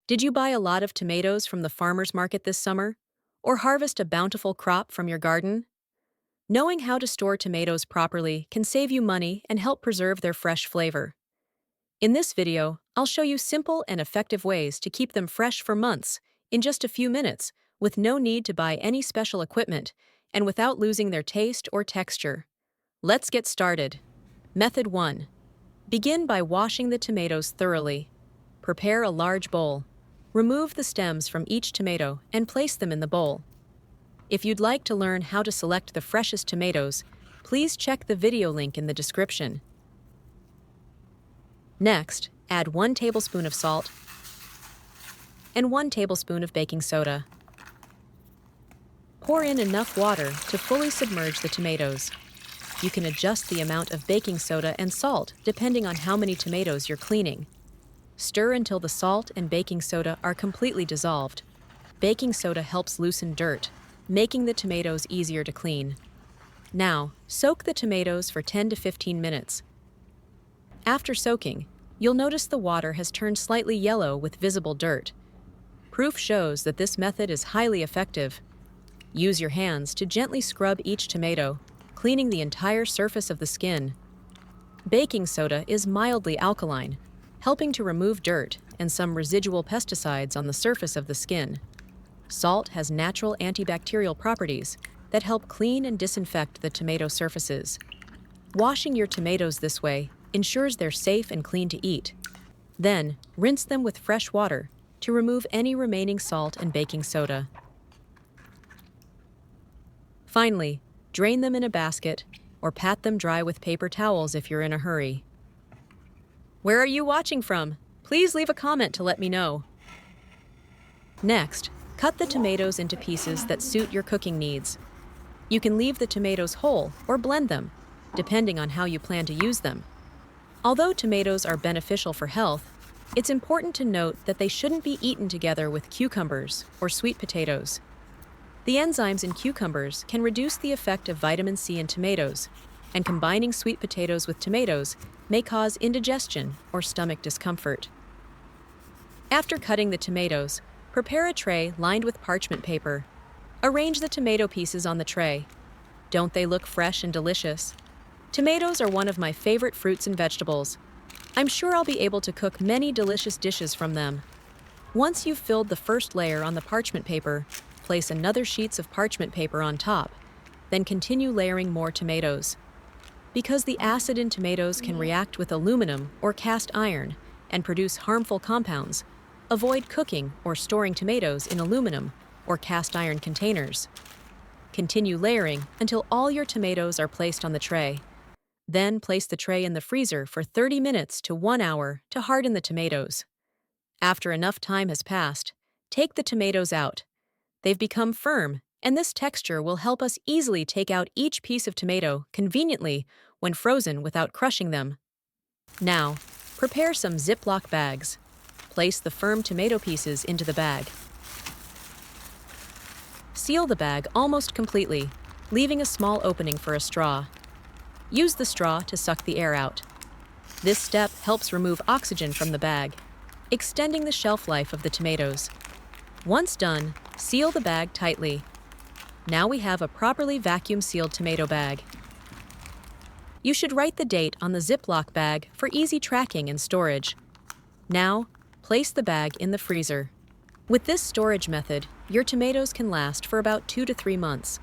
Did you buy a lot of tomatoes from the farmer's market this summer? Or harvest a bountiful crop from your garden? Knowing how to store tomatoes properly can save you money and help preserve their fresh flavor. In this video, I'll show you simple and effective ways to keep them fresh for months in just a few minutes with no need to buy any special equipment and without losing their taste or texture. Let's get started. Method 1. Begin by washing the tomatoes thoroughly. Prepare a large bowl. Remove the stems from each tomato and place them in the bowl. If you'd like to learn how to select the freshest tomatoes, please check the video link in the description. Next, add 1 tablespoon of salt and 1 tablespoon of baking soda. Pour in enough water to fully submerge the tomatoes. You can adjust the amount of baking soda and salt depending on how many tomatoes you're cleaning. Stir until the salt and baking soda are completely dissolved. Baking soda helps loosen dirt, making the tomatoes easier to clean. Now, soak the tomatoes for 10 to 15 minutes. After soaking, you'll notice the water has turned slightly yellow with visible dirt. Proof shows that this method is highly effective. Use your hands to gently scrub each tomato, cleaning the entire surface of the skin. Baking soda is mildly alkaline, helping to remove dirt and some residual pesticides on the surface of the skin. Salt has natural antibacterial properties that help clean and disinfect the tomato surfaces. Washing your tomatoes this way ensures they're safe and clean to eat. Then, rinse them with fresh water to remove any remaining salt and baking soda. Finally, drain them in a basket or pat them dry with paper towels if you're in a hurry. Where are you watching from? Please leave a comment to let me know. Next, cut the tomatoes into pieces that suit your cooking needs. You can leave the tomatoes whole or blend them, depending on how you plan to use them. Although tomatoes are beneficial for health, it's important to note that they shouldn't be eaten together with cucumbers or sweet potatoes. The enzymes in cucumbers can reduce the effect of vitamin C in tomatoes, and combining sweet potatoes with tomatoes may cause indigestion or stomach discomfort. After cutting the tomatoes, prepare a tray lined with parchment paper. Arrange the tomato pieces on the tray. Don't they look fresh and delicious? Tomatoes are one of my favorite fruits and vegetables. I'm sure I'll be able to cook many delicious dishes from them. Once you've filled the first layer on the parchment paper, place another sheets of parchment paper on top, then continue layering more tomatoes. Because the acid in tomatoes can react with aluminum or cast iron and produce harmful compounds, avoid cooking or storing tomatoes in aluminum or cast iron containers. Continue layering until all your tomatoes are placed on the tray. Then place the tray in the freezer for 30 minutes to 1 hour to harden the tomatoes. After enough time has passed, take the tomatoes out. They've become firm, and this texture will help us easily take out each piece of tomato conveniently when frozen without crushing them. Now, prepare some Ziploc bags. Place the firm tomato pieces into the bag. Seal the bag almost completely, leaving a small opening for a straw. Use the straw to suck the air out. This step helps remove oxygen from the bag, extending the shelf life of the tomatoes. Once done, seal the bag tightly. Now we have a properly vacuum-sealed tomato bag. You should write the date on the Ziploc bag for easy tracking and storage. Now, place the bag in the freezer. With this storage method, your tomatoes can last for about 2 to 3 months.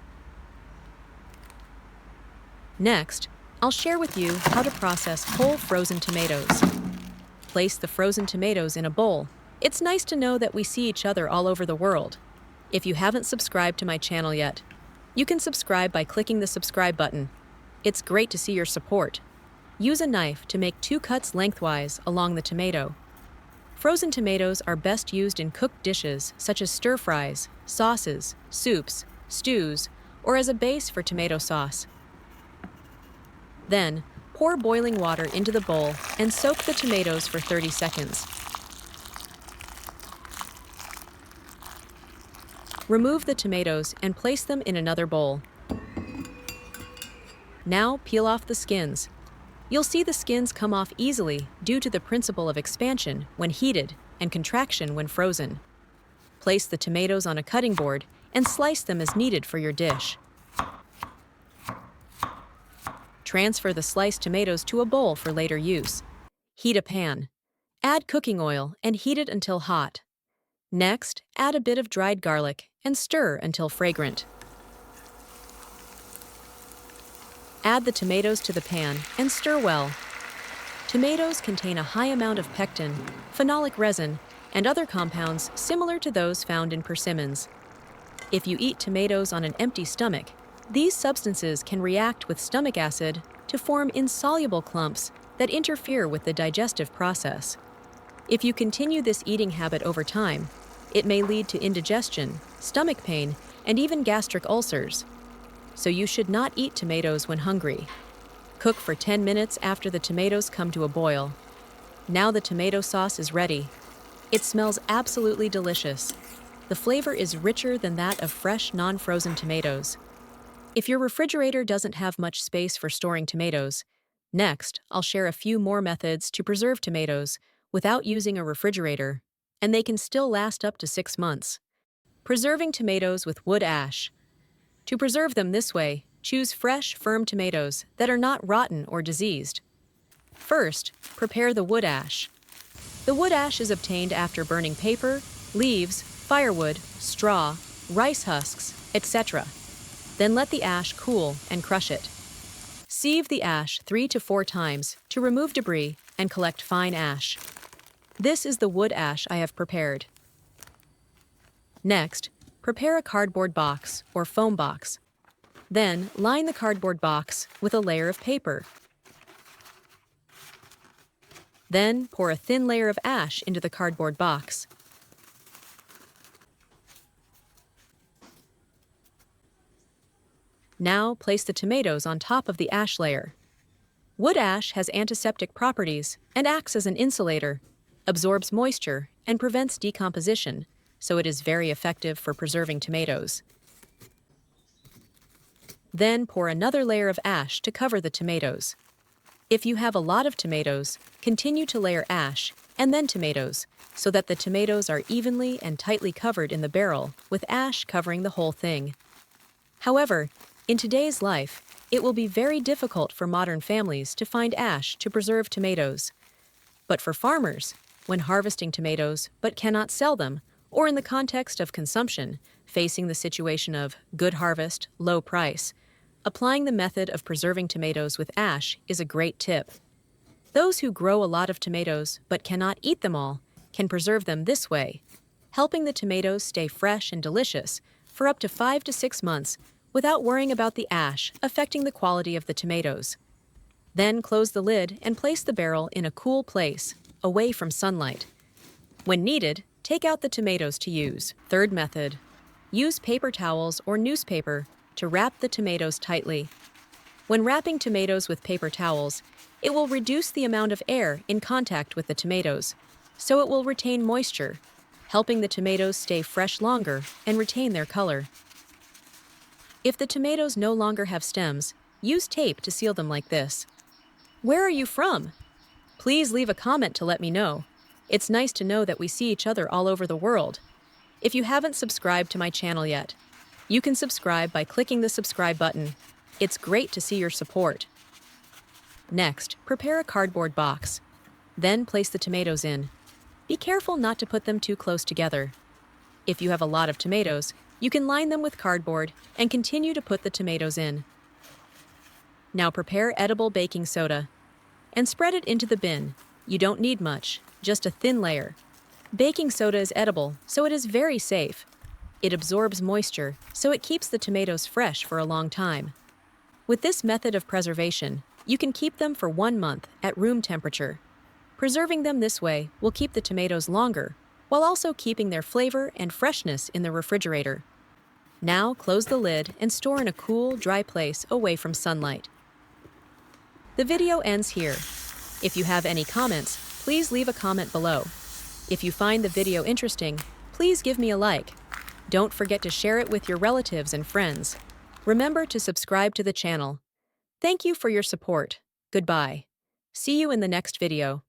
Next, I'll share with you how to process whole frozen tomatoes. Place the frozen tomatoes in a bowl. It's nice to know that we see each other all over the world. If you haven't subscribed to my channel yet, you can subscribe by clicking the subscribe button. It's great to see your support. Use a knife to make 2 cuts lengthwise along the tomato. Frozen tomatoes are best used in cooked dishes such as stir-fries, sauces, soups, stews, or as a base for tomato sauce. Then, pour boiling water into the bowl and soak the tomatoes for 30 seconds. Remove the tomatoes and place them in another bowl. Now peel off the skins. You'll see the skins come off easily due to the principle of expansion when heated and contraction when frozen. Place the tomatoes on a cutting board and slice them as needed for your dish. Transfer the sliced tomatoes to a bowl for later use. Heat a pan. Add cooking oil and heat it until hot. Next, add a bit of dried garlic and stir until fragrant. Add the tomatoes to the pan and stir well. Tomatoes contain a high amount of pectin, phenolic resin, and other compounds similar to those found in persimmons. If you eat tomatoes on an empty stomach, these substances can react with stomach acid to form insoluble clumps that interfere with the digestive process. If you continue this eating habit over time, it may lead to indigestion, stomach pain, and even gastric ulcers. So you should not eat tomatoes when hungry. Cook for 10 minutes after the tomatoes come to a boil. Now the tomato sauce is ready. It smells absolutely delicious. The flavor is richer than that of fresh, non-frozen tomatoes. If your refrigerator doesn't have much space for storing tomatoes, next, I'll share a few more methods to preserve tomatoes without using a refrigerator, and they can still last up to 6 months. Preserving tomatoes with wood ash. To preserve them this way, choose fresh, firm tomatoes that are not rotten or diseased. First, prepare the wood ash. The wood ash is obtained after burning paper, leaves, firewood, straw, rice husks, etc. Then let the ash cool and crush it. Sieve the ash 3 to 4 times to remove debris and collect fine ash. This is the wood ash I have prepared. Next, prepare a cardboard box or foam box. Then, line the cardboard box with a layer of paper. Then, pour a thin layer of ash into the cardboard box. Now, place the tomatoes on top of the ash layer. Wood ash has antiseptic properties and acts as an insulator, absorbs moisture, and prevents decomposition, so it is very effective for preserving tomatoes. Then pour another layer of ash to cover the tomatoes. If you have a lot of tomatoes, continue to layer ash and then tomatoes, so that the tomatoes are evenly and tightly covered in the barrel, with ash covering the whole thing. However, in today's life, it will be very difficult for modern families to find ash to preserve tomatoes. But for farmers, when harvesting tomatoes but cannot sell them, or in the context of consumption, facing the situation of good harvest, low price, applying the method of preserving tomatoes with ash is a great tip. Those who grow a lot of tomatoes but cannot eat them all can preserve them this way, helping the tomatoes stay fresh and delicious for up to 5 to 6 months without worrying about the ash affecting the quality of the tomatoes. Then close the lid and place the barrel in a cool place, away from sunlight. When needed, take out the tomatoes to use. Third method. Use paper towels or newspaper to wrap the tomatoes tightly. When wrapping tomatoes with paper towels, it will reduce the amount of air in contact with the tomatoes, so it will retain moisture, helping the tomatoes stay fresh longer and retain their color. If the tomatoes no longer have stems, use tape to seal them like this. Where are you from? Please leave a comment to let me know. It's nice to know that we see each other all over the world. If you haven't subscribed to my channel yet, you can subscribe by clicking the subscribe button. It's great to see your support. Next, prepare a cardboard box. Then place the tomatoes in. Be careful not to put them too close together. If you have a lot of tomatoes, you can line them with cardboard and continue to put the tomatoes in. Now prepare edible baking soda and spread it into the bin. You don't need much, just a thin layer. Baking soda is edible, so it is very safe. It absorbs moisture, so it keeps the tomatoes fresh for a long time. With this method of preservation, you can keep them for 1 month at room temperature. Preserving them this way will keep the tomatoes longer, while also keeping their flavor and freshness in the refrigerator. Now close the lid and store in a cool, dry place away from sunlight. The video ends here. If you have any comments, please leave a comment below. If you find the video interesting, please give me a like. Don't forget to share it with your relatives and friends. Remember to subscribe to the channel. Thank you for your support. Goodbye. See you in the next video.